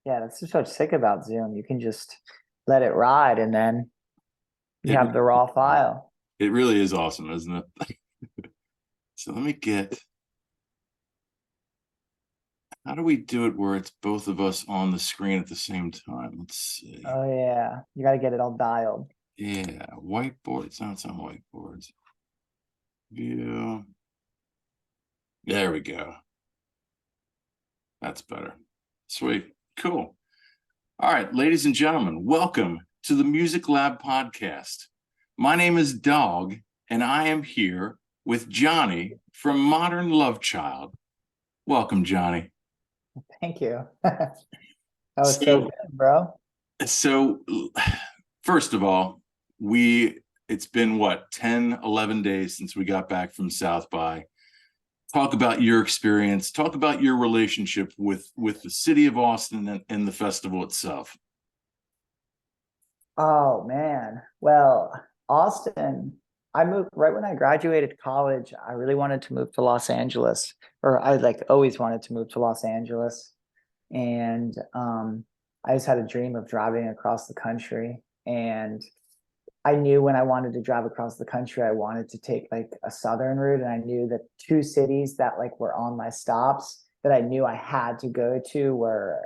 Yeah, that's just what's sick about Zoom. You can just let it ride and then you It have the raw file. it really is awesome, isn't it? So let me get, how do we do it where it's both of us on the screen at the same time? Let's see. Oh yeah. You got to get it all dialed. Yeah, whiteboards. No, it's on whiteboards. View. There we go. That's better. Sweet. Cool. All right, ladies and gentlemen, welcome to the Music Lab podcast. My name is Dogg, and I am here with Johnny from Modern Love Child. Welcome, Johnny. Thank you. That was so So, good, bro. so first of all, we it's been what, 10, 11 days since we got back from South by. Talk about your experience, talk about your relationship with the city of Austin and the festival itself. Oh man. Well, Austin, I moved right when I graduated college. I really wanted to move to Los Angeles, or I like always wanted to move to Los Angeles. And I just had a dream of driving across the country. And I knew when I wanted to drive across the country, I wanted to take like a southern route. And I knew that two cities that like were on my stops that I knew I had to go to were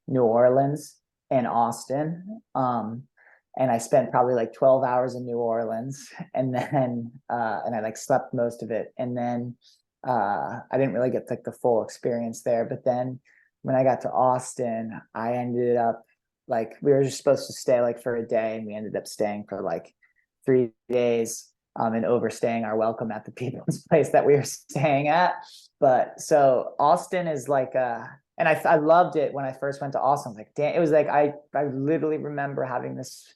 New Orleans and Austin. And I spent probably like 12 hours in New Orleans and then and I like slept most of it. And then I didn't really get like the full experience there. But then when I got to Austin, I ended up like we were just supposed to stay like for a day and we ended up staying for like 3 days and overstaying our welcome at the people's place that we were staying at. But so Austin is like and I loved it when I first went to Austin. I was like, damn, it was like I literally remember having this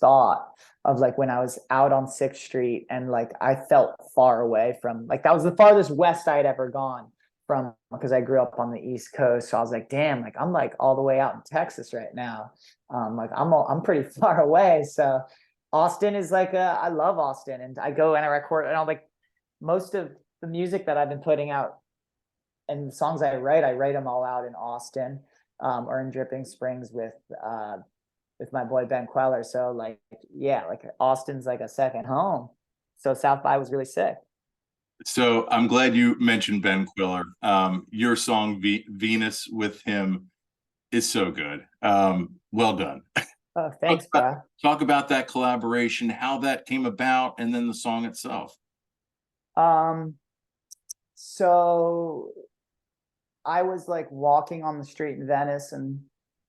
thought of like when I was out on 6th Street and like I felt far away from like that was the farthest west I had ever gone from because I grew up on the East Coast. So I was like, damn, like I'm like all the way out in Texas right now. Like I'm pretty far away. So Austin is like I love Austin, and I go and I record, and I'm like most of the music that I've been putting out and the songs I write them all out in Austin or in Dripping Springs with my boy Ben Queller. So like yeah, like Austin's like a second home. So South by was really sick. So I'm glad you mentioned Ben Quiller. Your song Venus with him is so good. Well done. Oh, talk, thanks, about, bro. talk about that collaboration, how that came about, and then the song itself. Um, so I was like walking on the street in Venice and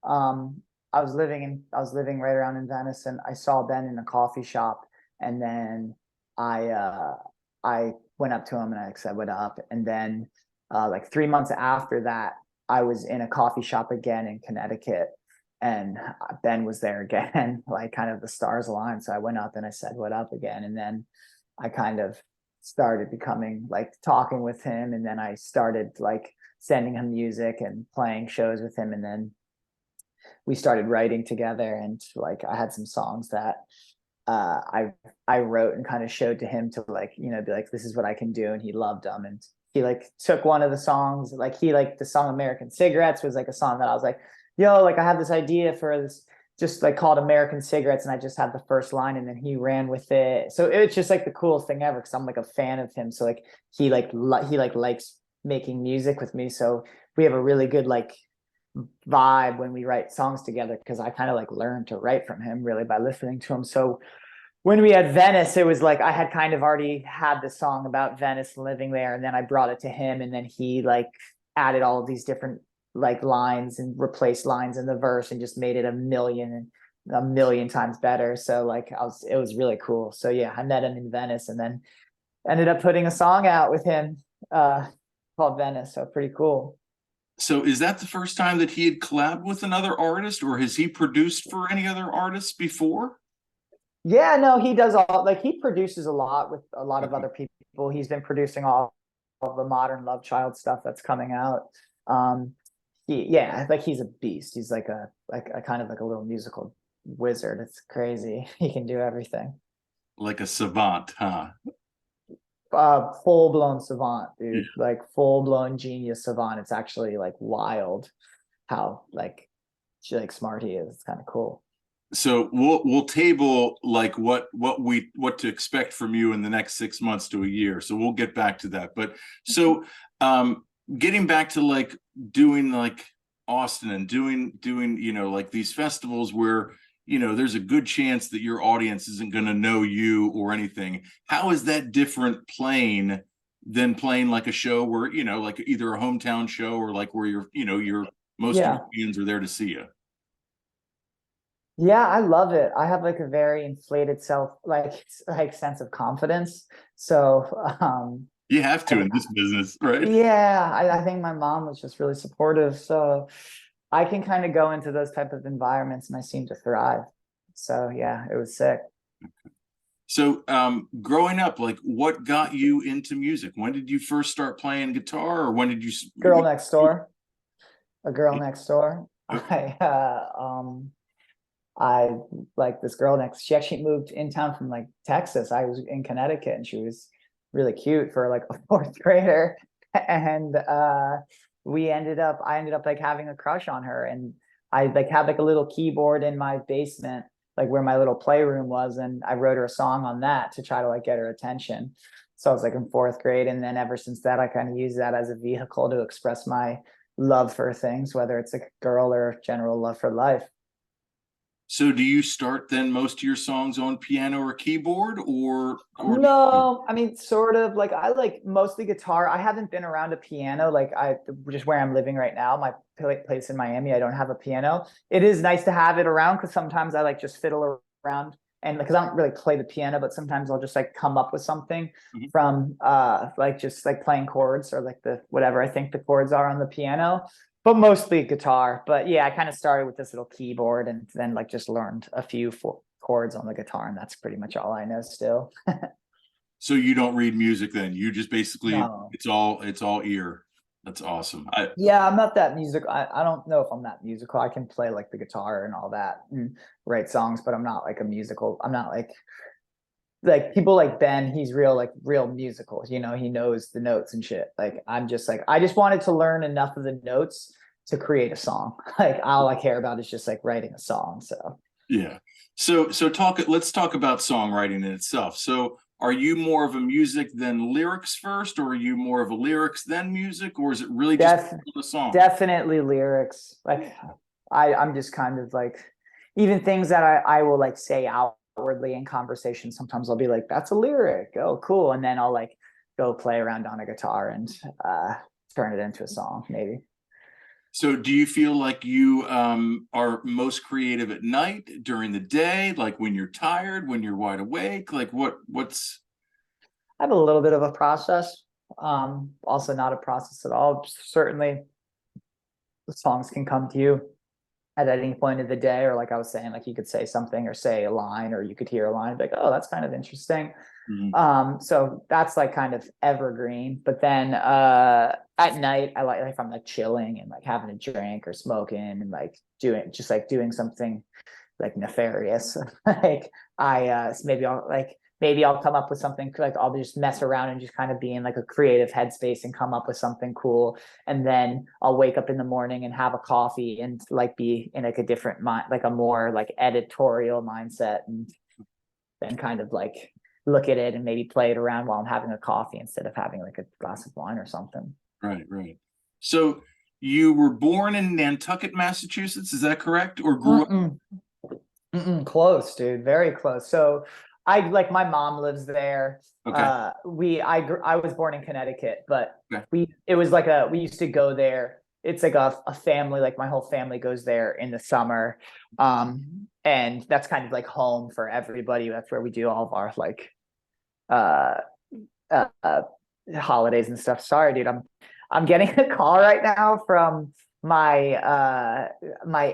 um I was living right around in Venice and I saw Ben in a coffee shop and then I went up to him and I said what up and then like 3 months after that I was in a coffee shop again in Connecticut and Ben was there again like kind of the stars aligned so I went up and I said what up again and then I kind of started becoming like talking with him and then I started like sending him music and playing shows with him and then we started writing together and like I had some songs that I wrote and kind of showed to him to like be like this is what I can do and he loved them and he like took one of the songs like he like the song American Cigarettes was like a song that I was like yo like I have this idea for this just like called American Cigarettes and I just had the first line and then he ran with it so it's just like the coolest thing ever because I'm like a fan of him so like he like likes making music with me so we have a really good like vibe when we write songs together because I kind of like learned to write from him really by listening to him. So when we had Venice, it was like I had kind of already had the song about Venice living there, and then I brought it to him, and then he like added all of these different like lines and replaced lines in the verse and just made it a million times better. So like it was really cool. So yeah, I met him in Venice and then ended up putting a song out with him called Venice. So pretty cool. So is that the first time that he had collabed with another artist, or has he produced for any other artists before? Yeah, no, he does all like he produces a lot with a lot of Okay. other people. He's been producing all of the modern Love Child stuff that's coming out. Yeah, like he's a beast. He's like a kind of like a little musical wizard. It's crazy. He can do everything. Like a savant, huh? Full blown savant, Yeah. dude. Like full blown genius savant. It's actually like wild how like smart he is. It's kind of cool. So we'll table like what to expect from you in the next 6 months to a year. So we'll get back to that. But so getting back to like doing like Austin and doing like these festivals where there's a good chance that your audience isn't going to know you or anything. How is that different playing than playing like a show where like either a hometown show or like where your most of Yeah. your fans are there to see you? Yeah, I love it. I have like a very inflated self, like sense of confidence. So, You have to I, in this business, right? yeah, I think my mom was just really supportive. So I can kind of go into those type of environments and I seem to thrive. So yeah, it was sick. So, growing up, like what got you into music? When did you first start playing guitar, or when did you? Girl next door, a girl Yeah, next door. okay. I like this girl next. She actually moved in town from like Texas. I was in Connecticut, and she was really cute for like a fourth grader. And I ended up like having a crush on her, and I like had like a little keyboard in my basement, like where my little playroom was, and I wrote her a song on that to try to like get her attention. So I was like in fourth grade, and then ever since that, I kind of use that as a vehicle to express my love for things, whether it's like a girl or general love for life. So, do you start then most of your songs on piano or keyboard, or No, I mean, sort of like I like mostly guitar. I haven't been around a piano. Like I just where I'm living right now, my place in Miami, I don't have a piano. It is nice to have it around because sometimes I like just fiddle around and because I don't really play the piano, but sometimes I'll just like come up with something Mhm. from like just like playing chords or like the whatever I think the chords are on the piano, but mostly guitar. But yeah, I kind of started with this little keyboard and then like just learned a few chords on the guitar, and that's pretty much all I know still. So you don't read music then? You just basically No. it's all ear. That's awesome. I Yeah, I'm not that musical. I don't know if I'm that musical. I can play like the guitar and all that and write songs, but I'm not like a musical. I'm not like people like Ben, he's real musical. He knows the notes and shit. Like I'm just like I just wanted to learn enough of the notes to create a song. Like all I care about is just like writing a song. So Yeah. So let's talk about songwriting in itself. So are you more of a music than lyrics first, or are you more of a lyrics then music, or is it really just def the song? definitely lyrics. Like I'm just kind of like even things that I will like say outwardly in conversation. Sometimes I'll be like, that's a lyric. Oh, cool. And then I'll like go play around on a guitar and uh turn it into a song, maybe. So do you feel like you are most creative at night, during the day, like when you're tired, when you're wide awake? Like what's I have a little bit of a process. Also not a process at all. Certainly the songs can come to you at any point of the day, or like I was saying, like you could say something or say a line, or you could hear a line, like, oh, that's kind of interesting. Mhm. So that's like kind of evergreen. But then at night, I like if I'm like chilling and like having a drink or smoking and like doing something like nefarious. Like maybe I'll come up with something like I'll just mess around and just kind of be in like a creative headspace and come up with something cool. And then I'll wake up in the morning and have a coffee and like be in like a different mind, like a more like editorial mindset, and then kind of like look at it and maybe play it around while I'm having a coffee instead of having like a glass of wine or something. Right, right. So you were born in Nantucket, Massachusetts, is that correct? Or grew up? Mm-mm. Mm-mm, close, dude. Very close. So I like my mom lives there. Okay. I was born in Connecticut, but Okay. it was like we used to go there. It's like a family, like my whole family goes there in the summer. And that's kind of like home for everybody. That's where we do all of our like uh uh, uh holidays and stuff. Sorry, dude. I'm getting a call right now from my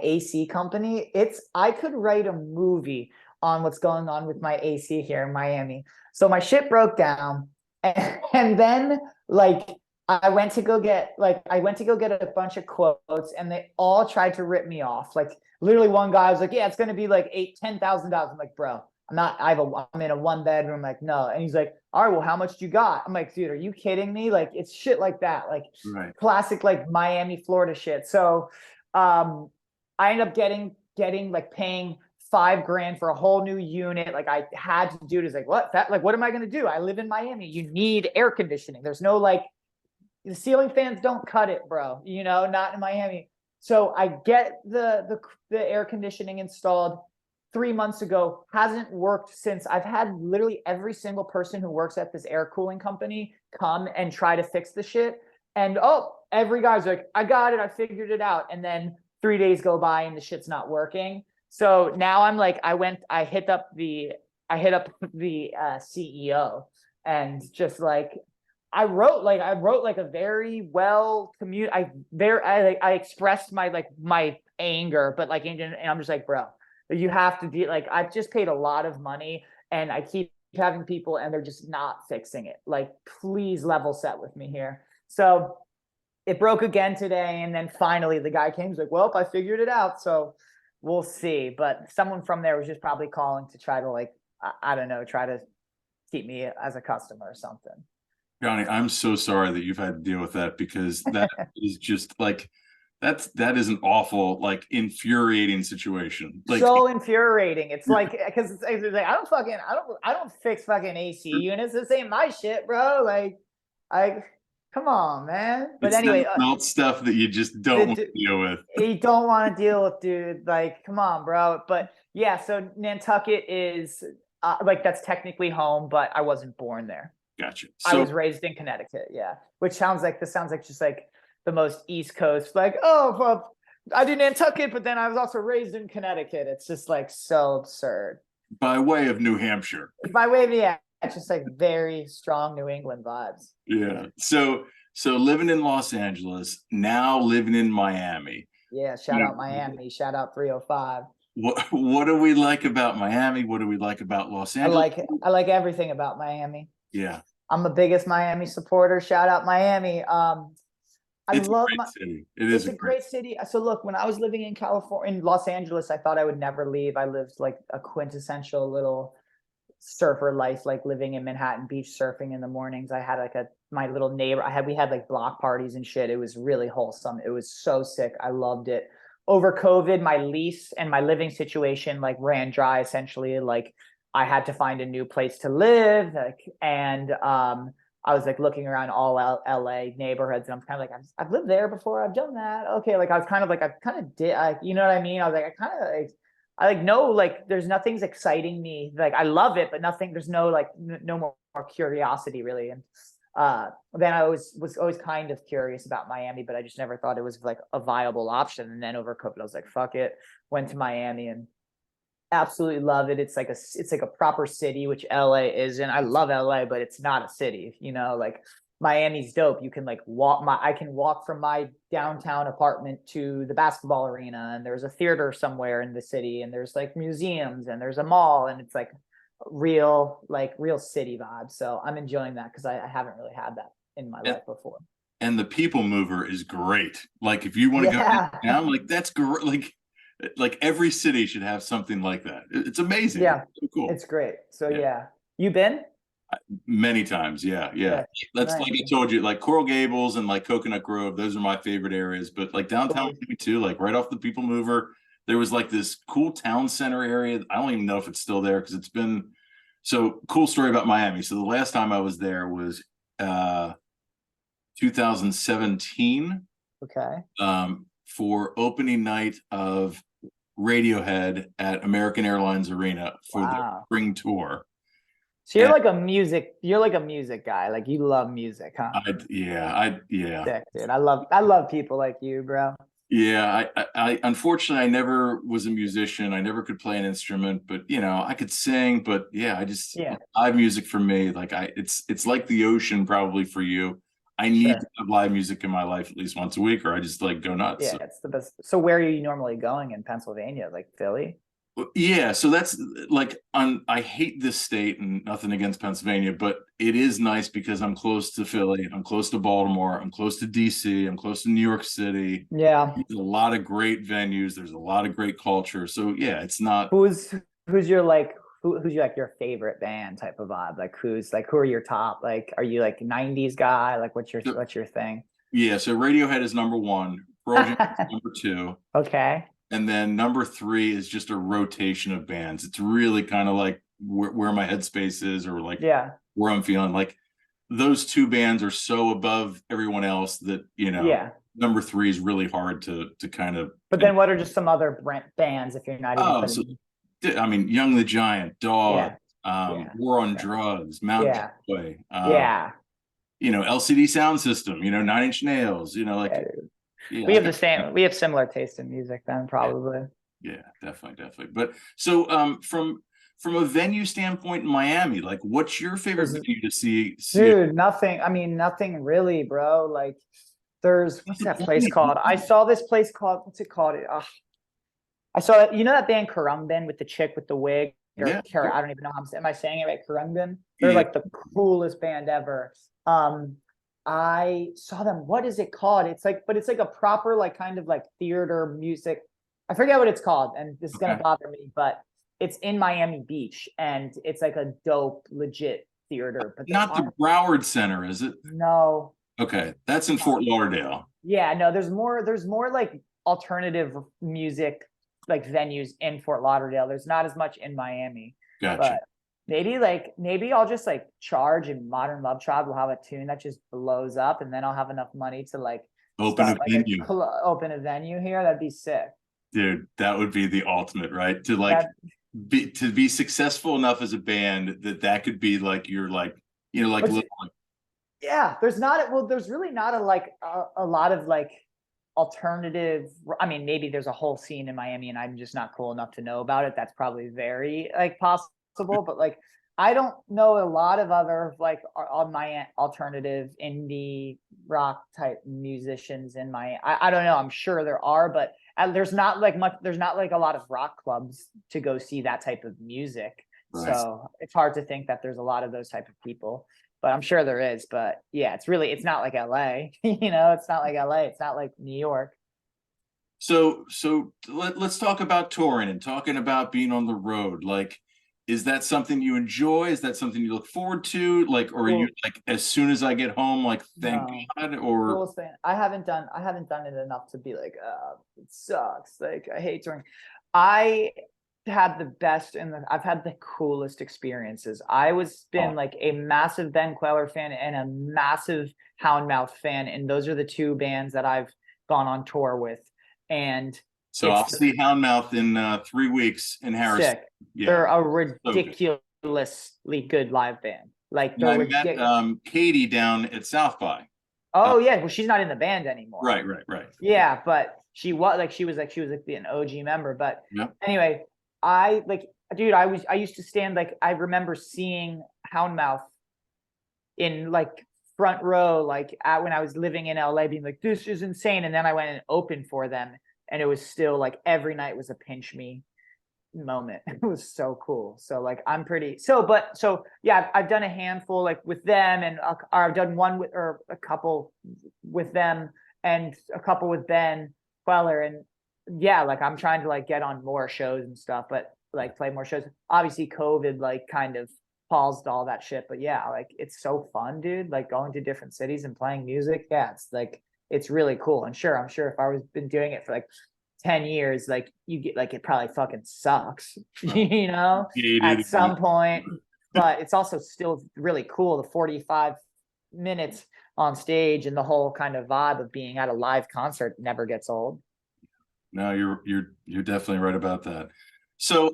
AC company. I could write a movie on what's going on with my AC here in Miami. So my shit broke down, and then like I went to go get a bunch of quotes, and they all tried to rip me off. Like literally one guy was like, yeah, it's gonna be like $10,000. I'm like, bro, I'm in a one bedroom, like, no. And he's like, all right, well, how much you got? I'm like, dude, are you kidding me? Like, it's shit like that. Like Right. classic, like Miami, Florida shit. So I ended up getting like paying $5,000 for a whole new unit. Like I had to do it. It's like, what am I going to do? I live in Miami. You need air conditioning. There's no like, the ceiling fans don't cut it, bro. Not in Miami. So I get the air conditioning installed 3 months ago. Hasn't worked since. I've had literally every single person who works at this air cooling company come and try to fix the shit. And every guy's like, I got it, I figured it out. And then 3 days go by and the shit's not working. So now I'm like, I hit up the CEO and just like, I wrote like a very well I expressed my anger, but like, and I'm just like, bro, you have to like, I've just paid a lot of money and I keep having people and they're just not fixing it. Like, please level set with me here. So it broke again today. And then finally the guy came, he's like, well, I figured it out. So we'll see. But someone from there was just probably calling to try to like, I don't know, try to keep me as a customer or something. Johnny, I'm so sorry that you've had to deal with that, because that is just like, that is an awful, like, infuriating situation. Like, So infuriating. It's like, because it's like, I don't fix fucking AC units. This ain't my shit, bro. Like, come on, man. But it's anyway, that melt stuff that you just don't want to deal with. you don't want to deal with, dude. Like, come on, bro. But yeah, so Nantucket is like, that's technically home, but I wasn't born there. Gotcha. I was raised in Connecticut, yeah. Which sounds like just like the most East Coast, like, oh, well, I did Nantucket, but then I was also raised in Connecticut. It's just like so absurd. By way of New Hampshire. By way of, yeah, it's just like very strong New England vibes. Yeah. So living in Los Angeles, now living in Miami. Yeah, shout out Miami, shout out 305. What do we like about Miami? What do we like about Los Angeles? I like everything about Miami. Yeah. I'm the biggest Miami supporter. Shout out Miami. It's a great city. It's a great city. So look, when I was living in California, in Los Angeles, I thought I would never leave. I lived like a quintessential little surfer life, like living in Manhattan Beach, surfing in the mornings. I had like my little neighbor. We had like block parties and shit. It was really wholesome. It was so sick. I loved it. Over COVID, my lease and my living situation like ran dry essentially. Like, I had to find a new place to live, and I was like looking around all LA neighborhoods, and I'm kind of like, I've lived there before, I've done that. Okay, like I was kind of like, I kind of did, you know what I mean? I was like, I like no, like there's nothing's exciting me. Like I love it, but nothing. There's no like no more curiosity really. And then I was always kind of curious about Miami, but I just never thought it was like a viable option. And then over COVID, I was like, fuck it, went to Miami and absolutely love it. It's like a proper city, which LA isn't. I love LA, but it's not a city, like Miami's dope. You can like I can walk from my downtown apartment to the basketball arena, and there's a theater somewhere in the city, and there's like museums, and there's a mall, and it's like real city vibe. So I'm enjoying that because I haven't really had that in my life before. And the people mover is great. Like if you want to go down, like that's great. Like every city should have something like that. It's amazing. Yeah, it's so cool. It's great. So yeah. You been? Many times, yeah. That's nice. Like I told you, like Coral Gables and like Coconut Grove, those are my favorite areas. But like downtown too, like right off the people mover, there was like this cool town center area. I don't even know if it's still there because it's been so cool. Story about Miami. So the last time I was there was 2017. Okay. For opening night of Radiohead at American Airlines Arena for the spring tour. So you're like a music guy. Like you love music, huh? Yeah. Sick, dude. I love people like you, bro. Yeah, I unfortunately I never was a musician. I never could play an instrument, but I could sing. But yeah, live music for me, like it's like the ocean probably for you. I need to have live music in my life at least once a week, or I just like go nuts. Yeah, it's the best. So where are you normally going in Pennsylvania? Like Philly? Yeah, so that's like I hate this state and nothing against Pennsylvania, but it is nice because I'm close to Philly, I'm close to Baltimore, I'm close to DC, I'm close to New York City. Yeah. There's a lot of great venues, there's a lot of great culture. So yeah, it's not who's your like who's your favorite band type of vibe? Like who are your top? Like are you like 90s guy? Like what's your thing? Yeah, so Radiohead is number one. Pearl Jam is number two. Okay. And then number three is just a rotation of bands. It's really kind of like where my headspace is, or like Yeah. where I'm feeling. Like those two bands are so above everyone else that, Yeah. number three is really hard to kind of. But then what are just some other bands if you're not even Oh, so putting? I mean, Young the Giant, Dogg, Yeah. Yeah. War on Okay. Drugs, Mount Yeah. Joy, Yeah. LCD Sound System, Nine Inch Nails, Yeah, like, dude. yeah, We I have the got, same, we have similar taste in music then, yeah, probably. yeah, definitely. But so, from a venue standpoint in Miami, like, what's your favorite There's, venue to see? dude, nothing. I mean, nothing really, bro. Like, there's That's what's the that place point. called? I saw this place called what's it called? I saw it. You know that band Khruangbin with the chick with the wig or Yeah, Kara? cool. I don't even know how am I saying it right? Khruangbin. They're Yeah, like the coolest band ever. I saw them. What is it called? It's like, but it's like a proper like kind of like theater music. I forget what it's called, and this is gonna okay. bother me, but it's in Miami Beach, and it's like a dope, legit theater. But there Not the are Broward Center, is it? no. Okay, that's in No. Fort Lauderdale. Yeah, no, there's more like alternative music like venues in Fort Lauderdale. There's not as much in Miami. Gotcha. But maybe I'll just like charge and Modern Love Child will have a tune that just blows up and then I'll have enough money to like Open a start like venue. open a venue here. That'd be sick. Dude, that would be the ultimate, right? To like That be successful enough as a band that could be like your like like but little yeah, there's really not a lot of like alternative. I mean, maybe there's a whole scene in Miami and I'm just not cool enough to know about it. That's probably very like possible, but like I don't know a lot of other like on my alternative indie rock type musicians in my I don't know. I'm sure there are, but there's not like much there's not like a lot of rock clubs to go see that type of music. right. So it's hard to think that there's a lot of those type of people, but I'm sure there is. But yeah, it's not like LA, it's not like LA, it's not like New York. So let's talk about touring and talking about being on the road. Like, is that something you enjoy? Is that something you look forward to? Like, or are you Cool. like as soon as I get home, like thank No, God? Or coolest thing. I haven't done it enough to be like, it sucks. Like I hate touring. I had the best and I've had the coolest experiences. I was oh, been like a massive Ben Queller fan and a massive Houndmouth fan, and those are the two bands that I've gone on tour with. And so it's I'll see Houndmouth in 3 weeks in Harris. sick. Yeah, They're a so good. ridiculously good live band. Like And they're I met ridiculous. Katie down at South by. Oh yeah, well she's not in the band anymore. Right. Yeah, but she was like an OG member. But Yep. anyway, dude, I used to stand like I remember seeing Houndmouth in like front row, like when I was living in LA, being like, this is insane. And then I went and opened for them, and it was still like every night was a pinch me moment. It was so cool. So like I'm pretty so yeah, I've done a handful like with them, and or I've done one with or a couple with them and a couple with Ben Queller, and yeah, like I'm trying to like get on more shows and stuff, but like play more shows. Obviously, COVID like kind of paused all that shit, but yeah, like it's so fun, dude. Like going to different cities and playing music. Yeah, it's like it's really cool. And sure, I'm sure if I was been doing it for like 10 years, like you get like it probably fucking sucks, Hated at some it. point. But it's also still really cool. The 45 minutes on stage and the whole kind of vibe of being at a live concert never gets old. No, you're definitely right about that. So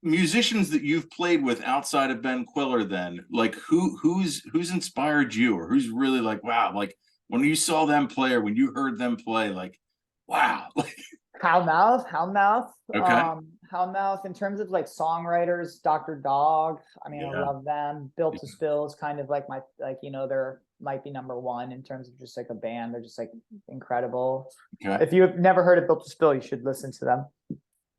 musicians that you've played with outside of Ben Quiller, then like who's inspired you, or who's really like wow, like when you saw them play or when you heard them play, like wow, like Houndmouth. okay, Houndmouth in terms of like songwriters, Dr. Dog. I mean, I yeah, love them. Built yeah, to Spill is kind of like my like, they're might be number one in terms of just like a band. They're just like incredible. okay. If you've never heard of Built to Spill, you should listen to them.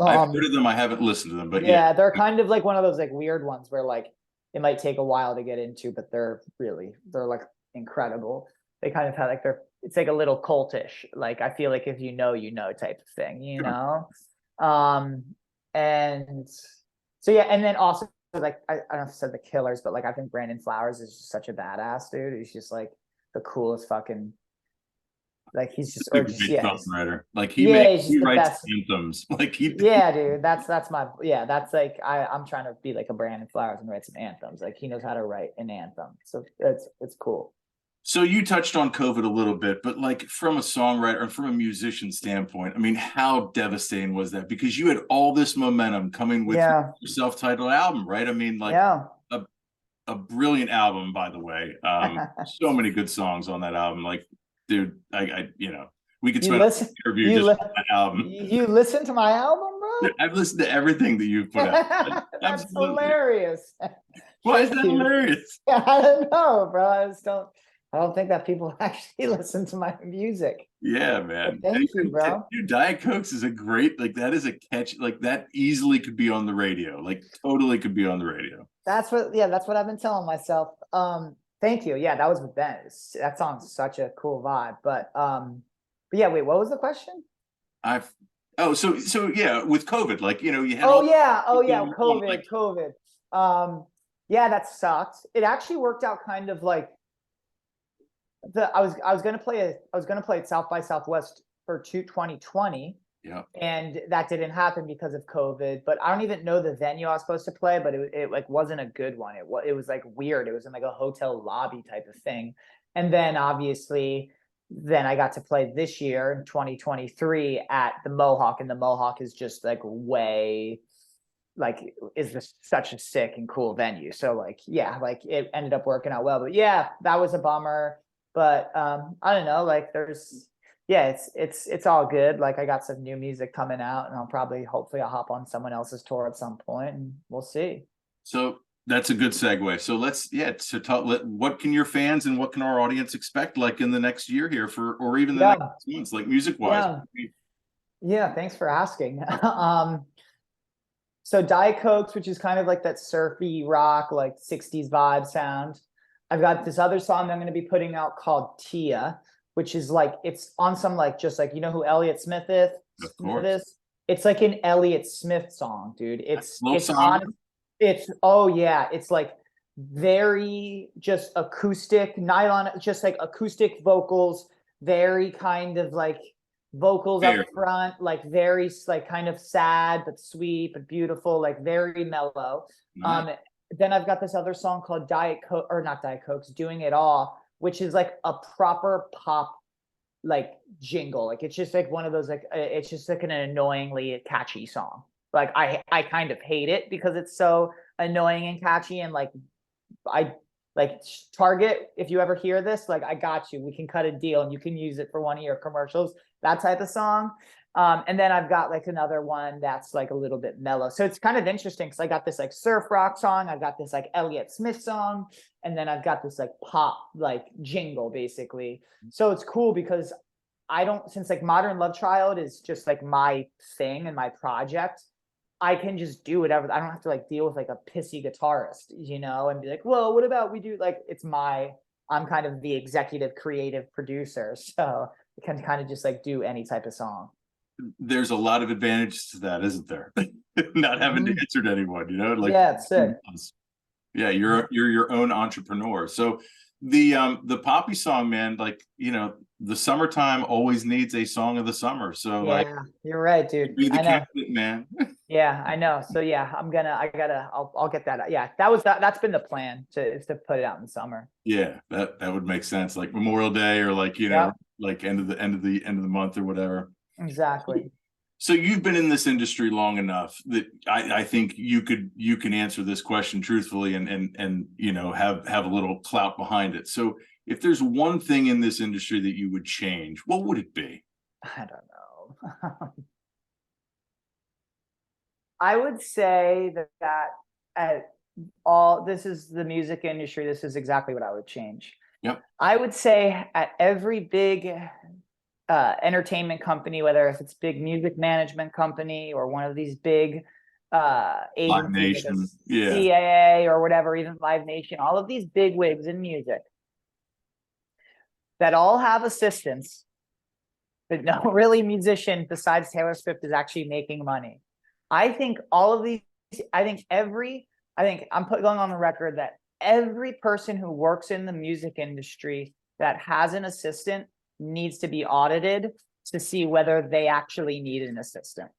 I've heard Um, of them. I haven't listened to them, but yeah, yeah, they're kind of like one of those like weird ones where like it might take a while to get into, but they're like incredible. They kind of have like it's like a little cultish. Like I feel like if you know type of thing, sure. Um, and so yeah, and then also like I don't know if I said the Killers, but like I think Brandon Flowers is just such a badass dude. He's just like the coolest fucking Like he's just, a or just, great yeah, songwriter. Like yeah, he's he just the writes best. anthems. Like he Yeah, dude, that's my, yeah, that's like, I'm trying to be like a Brandon Flowers and write some anthems. Like he knows how to write an anthem. So it's cool. So you touched on COVID a little bit, but like from a songwriter and from a musician standpoint, I mean, how devastating was that? Because you had all this momentum coming with Yeah, your self-titled album, right? I mean, like yeah. a, a brilliant album, by the way. So many good songs on that album. Like, dude, we could You spend listen, an interview you just li on that album. you listen to my album, I've listened to everything that you've put out. Like, bro? That's absolutely. hilarious. Why is Thank that you. hilarious? I don't know, bro. I don't think that people actually listen to my music. Yeah, But man. thank you, bro. Dude, Diet Cokes is a great, like, that is a catch. Like, that easily could be on the radio. Like, totally could be on the radio. That's what I've been telling myself. Thank you. Yeah, that was with Ben. That song's such a cool vibe. But yeah, wait, what was the question? I've, oh, so yeah, with COVID, like, you had Oh all yeah, oh going yeah, on, like, COVID. Yeah, that sucked. It actually worked out kind of like I was gonna play at South by Southwest for 2020, yeah, and that didn't happen because of COVID. But I don't even know the venue I was supposed to play, but it like wasn't a good one. It was like weird. It was in like a hotel lobby type of thing. And then obviously then I got to play this year in 2023 at the Mohawk, and the Mohawk is just like way like is just such a sick and cool venue. So like yeah, like it ended up working out well. But yeah, that was a bummer. But I don't know, like there's yeah, it's all good. Like I got some new music coming out, and I'll probably hopefully I'll hop on someone else's tour at some point, and we'll see. so that's a good segue. So let's, yeah, so talk, what can your fans and what can our audience expect, like, in the next year here or even the next Yeah, 6 months, like, music wise? yeah, yeah. Thanks for asking. So Diet Cokes, which is kind of like that surfy rock, like 60s vibe sound. I've got this other song that I'm going to be putting out called Tia, which is like it's on some like just like you know who Elliott Smith is? Of Smith course. is? It's like an Elliott Smith song, dude. Slow It's song. on it's oh yeah, it's like very just acoustic, nylon, just like acoustic vocals, very kind of like vocals Fair. up front, like very like kind of sad but sweet but beautiful, like very mellow. Nice. Um, then I've got this other song called Diet Coke, or not Diet Cokes, Doing It All, which is like a proper pop like jingle. Like it's just like one of those like it's just like an annoyingly catchy song. Like I kind of hate it because it's so annoying and catchy, and like I like Target, if you ever hear this, like I got you. We can cut a deal and you can use it for one of your commercials, that type of song. And then I've got like another one that's like a little bit mellow. So it's kind of interesting because I got this like surf rock song, I've got this like Elliott Smith song, and then I've got this like pop like jingle basically. So it's cool because I don't, since like Modern Love Child is just like my thing and my project, I can just do whatever. I don't have to like deal with like a pissy guitarist, and be like, well, what about we do like I'm kind of the executive creative producer. So I can kind of just like do any type of song. There's a lot of advantages to that, isn't there? Not having to Mhm. answer to anyone, like, Yeah, it's sick. yeah, you're your own entrepreneur. So the Poppy song, man, like, the summertime always needs a song of the summer. So, like, Yeah, you're right, dude. be the I know. candidate, man. Yeah, I know. So yeah, I'll get that. Yeah, that's been the plan is to put it out in the summer. Yeah, that would make sense. Like Memorial Day, or like, Yeah, like end of the month or whatever. exactly. So you've been in this industry long enough that I think you can answer this question truthfully and have a little clout behind it. So if there's one thing in this industry that you would change, what would it be? I don't know. I would say that at all, this is the music industry. This is exactly what I would change. Yep. I would say at every big entertainment company, whether if it's big music management company or one of these big Live agencies like a Nation. Yeah. CAA or whatever, even Live Nation, all of these big wigs in music that all have assistants, but no really musician besides Taylor Swift is actually making money. I think all of these, I think going on the record that every person who works in the music industry that has an assistant needs to be audited to see whether they actually need an assistant.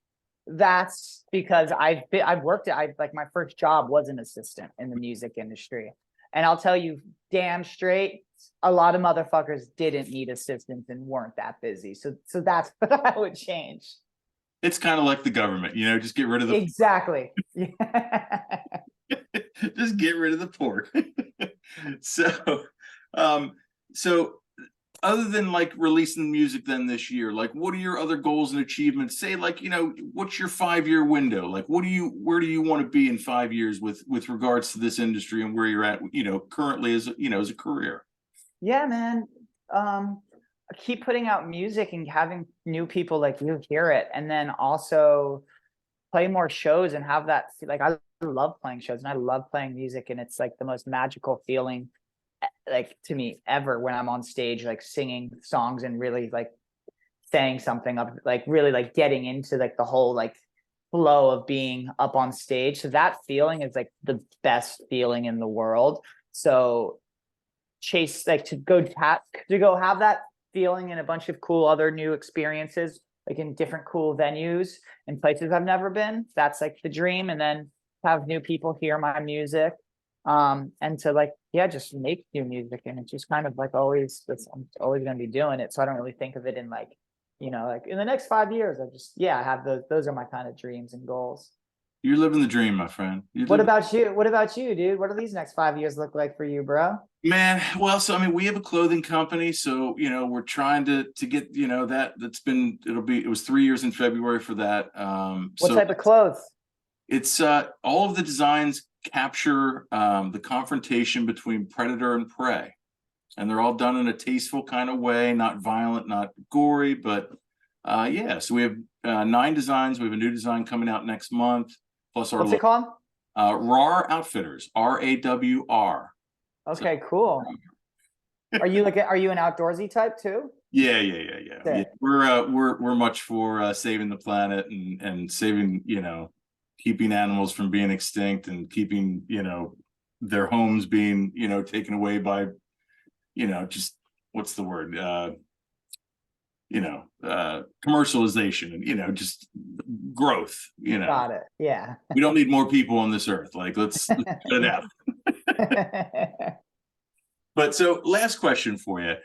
That's because I've worked at, like my first job was an assistant in the music industry. And I'll tell you damn straight, a lot of motherfuckers didn't need assistants and weren't that busy. So that's what I would change. It's kind of like the government, you know, just get rid of the Exactly. just get rid of the pork. So so other than like releasing music then this year, like what are your other goals and achievements? Say like, you know, what's your 5-year window? Like where do you want to be in 5 years with regards to this industry and where you're at, you know, currently as, you know, as a career? Yeah, man. Keep putting out music and having new people like you hear it. And then also play more shows and have that, like, I love playing shows and I love playing music, and it's like the most magical feeling, like to me ever, when I'm on stage, like singing songs and really like saying something up, like really like getting into like the whole like flow of being up on stage. So that feeling is like the best feeling in the world. So chase, like to go have that feeling in a bunch of cool other new experiences, like in different cool venues and places I've never been. That's like the dream. And then have new people hear my music. And to like, yeah, just make new music. And it's just kind of like always, I'm always going to be doing it. So I don't really think of it in like, you know, like in the next 5 years, I just, yeah, I have those are my kind of dreams and goals. You're living the dream, my friend. What about you? What about you, dude? What do these next 5 years look like for you, bro? Man, well, so I mean, we have a clothing company, so you know, we're trying to get, you know, it was 3 years in February for that. What So type of clothes? it's all of the designs capture the confrontation between predator and prey, and they're all done in a tasteful kind of way, not violent, not gory, but yeah. So we have 9 designs. We have a new design coming out next month, plus our What's it called? RAR Outfitters, RAWR. So, Okay, cool. Are you an outdoorsy type too? yeah. We're much for saving the planet and saving, you know, keeping animals from being extinct and keeping, you know, their homes being, you know, taken away by, you know, just what's the word? Commercialization and, you know, just growth, you know. Got it. Yeah. We don't need more people on this earth. Like let's cut it out. But so last question for you.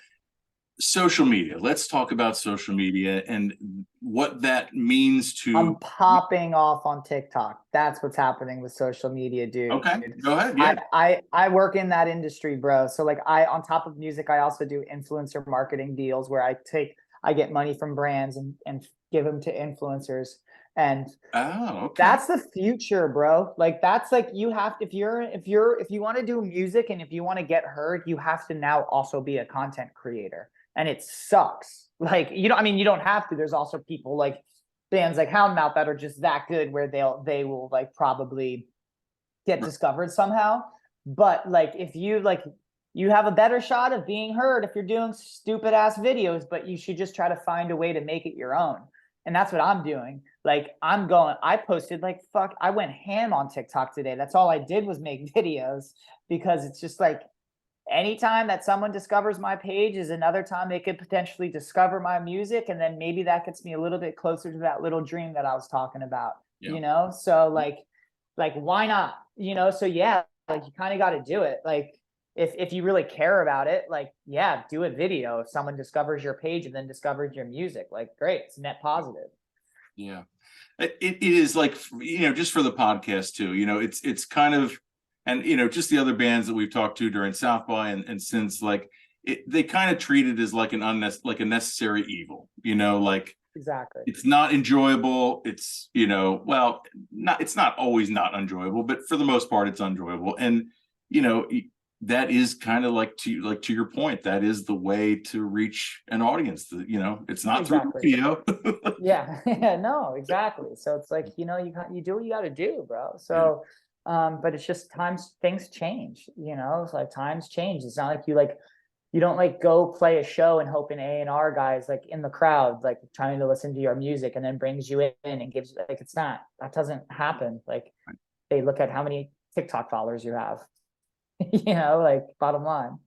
Social media. Let's talk about social media and what that means to. I'm popping off on TikTok. That's what's happening with social media, dude. Okay, go ahead. Yeah. I work in that industry, bro. So like on top of music, I also do influencer marketing deals where I get money from brands and give them to influencers. And Oh, okay. that's the future, bro. Like that's like you have, if you want to do music and if you want to get heard, you have to now also be a content creator. And it sucks. Like, you know, I mean, you don't have to. There's also people like bands like Houndmouth that are just that good where they will like probably get discovered somehow. But like if you like, you have a better shot of being heard if you're doing stupid ass videos, but you should just try to find a way to make it your own. And that's what I'm doing. Like I posted like, I went ham on TikTok today. That's all I did was make videos, because it's just like, anytime that someone discovers my page is another time they could potentially discover my music. And then maybe that gets me a little bit closer to that little dream that I was talking about, you know? So like, why not, you know? So yeah, like you kind of got to do it. Like if you really care about it, like, yeah, do a video. If someone discovers your page and then discovers your music, like great, it's net positive. Yeah. It is like, you know, just for the podcast too, you know, it's kind of, and, you know, just the other bands that we've talked to during South by and since, like, they kind of treat it as like a necessary evil, you know, like exactly. It's not enjoyable. It's, you know, well, it's not always not enjoyable, but for the most part, it's enjoyable. And, you know, that is kind of like to your point, that is the way to reach an audience. That, you know, it's not through video. Yeah, no, exactly. So it's like, you know, you do what you got to do, bro. So but it's just things change, you know. It's like times change. It's not like you don't like go play a show and hope an A&R guy is like in the crowd like trying to listen to your music and then brings you in and gives you, like, that doesn't happen. Like they look at how many TikTok followers you have. You know, like bottom line.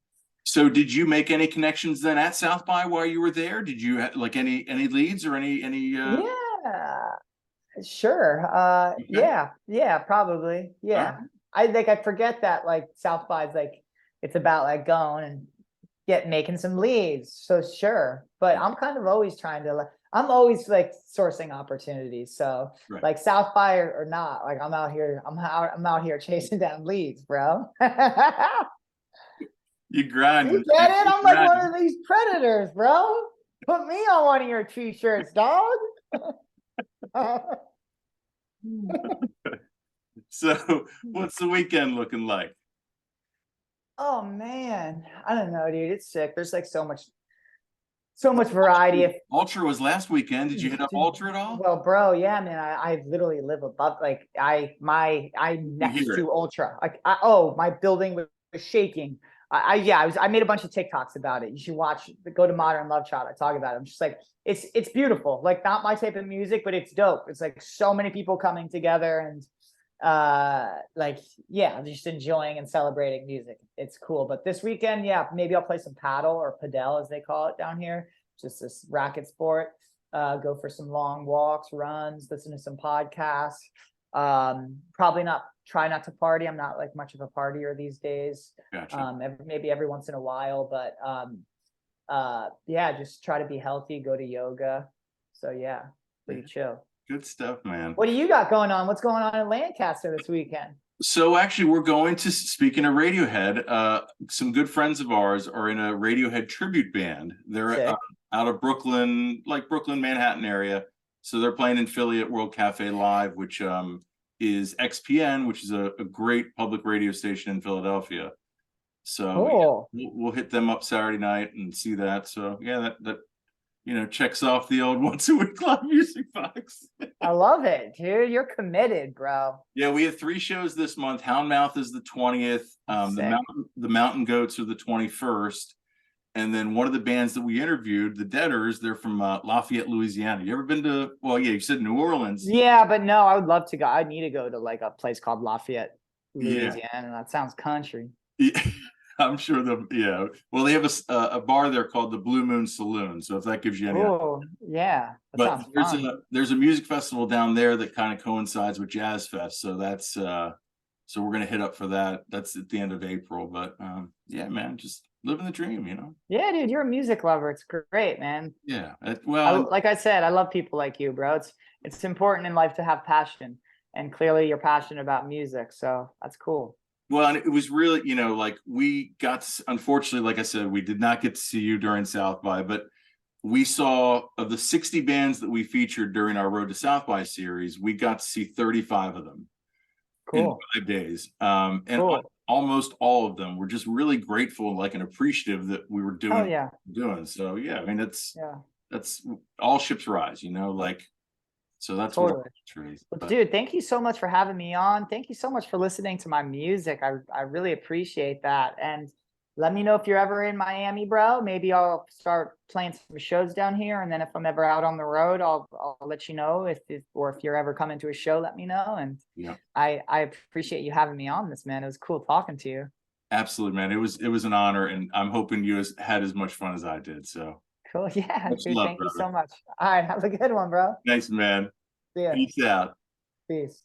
So did you make any connections then at South by while you were there? Did you like any leads or any Yeah, sure. okay. Yeah, probably. All right. Yeah. I think I forget that like South by is like it's about like going and making some leads. So sure. But Yeah, I'm kind of always trying to I'm always like sourcing opportunities. So right. like South by or not, like I'm out here chasing down leads, bro. You You grinding, get man. it? You I'm like one grinding. of these predators, bro. Put me on one of your t-shirts, dog. So what's the weekend looking like? Oh man, I don't know, dude. It's sick. There's like so much variety. If Ultra was last weekend. Did you hit up Ultra at all? well, bro, yeah, man. I literally live above. Like I'm You next hear it. to Ultra. Like oh, my building was shaking. Yeah, I made a bunch of TikToks about it. You should watch. Go to Modern Love Child. I talk about it. I'm just like it's beautiful. Like not my type of music, but it's dope. It's like so many people coming together and like yeah, just enjoying and celebrating music. It's cool. But this weekend, yeah, maybe I'll play some paddle or padel as they call it down here, just this racket sport. Go for some long walks, runs, listen to some podcasts. Probably not try not to party. I'm not like much of a partier these days. Gotcha. Maybe every once in a while, but yeah, just try to be healthy, go to yoga. So yeah, Yeah, pretty chill. good stuff, man. What do you got going on? What's going on in Lancaster this weekend? So actually, we're going to speaking of Radiohead. Some good friends of ours are in a Radiohead tribute band. They're Sick. out of Brooklyn, like Brooklyn, Manhattan area. So they're playing in Philly at World Cafe Live, which is XPN, which is a great public radio station in Philadelphia. So yeah, Cool. we'll hit them up Saturday night and see that. So yeah, that checks off the old once a week live music box. I love it, dude. You're committed, bro. Yeah, we have 3 shows this month. Houndmouth is the 20th. Sick. The Mountain Goats are the 21st. And then one of the bands that we interviewed, the Deaders, they're from Lafayette, Louisiana. You ever been to? Well, yeah, you said New Orleans. Yeah, but no, I would love to go. I need to go to like a place called Lafayette, Yeah, Louisiana. And that sounds country. yeah. I'm sure the yeah. Well, they have a bar there called the Blue Moon Saloon. So if that gives you any idea. Oh, yeah. That But sounds fun. there's a music festival down there that kind of coincides with Jazz Fest. So that's so we're gonna hit up for that. That's at the end of April. But yeah, man, just living the dream. Yeah, dude, you're a music lover. It's great, man. Yeah. Well, Like I said, I love people like you, bro. It's important in life to have passion, and clearly you're passionate about music, so that's cool. and it was really, like we got unfortunately, like I said, we did not get to see you during South by, but we saw of the 60 bands that we featured during our Road to South by series, we got to see 35 of them in Cool. 5 days. And Cool. almost all of them were just really grateful, like and appreciative that we were Oh doing. yeah. So yeah, I mean Yeah. that's all ships rise, like so that's what Totally. trees. Well, But dude, thank you so much for having me on. Thank you so much for listening to my music. I really appreciate that. And let me know if you're ever in Miami, bro. Maybe I'll start playing some shows down here. And then if I'm ever out on the road, I'll let you know or if you're ever coming to a show, let me know. And yeah, I appreciate you having me on this, man. It was cool talking to you. absolutely, man. It was an honor, and I'm hoping you had as much fun as I did. So Cool. Yeah, much dude. love, Thank you brother. so much. All right. Have a good one, bro. Thanks, man. See ya. Peace out. Peace.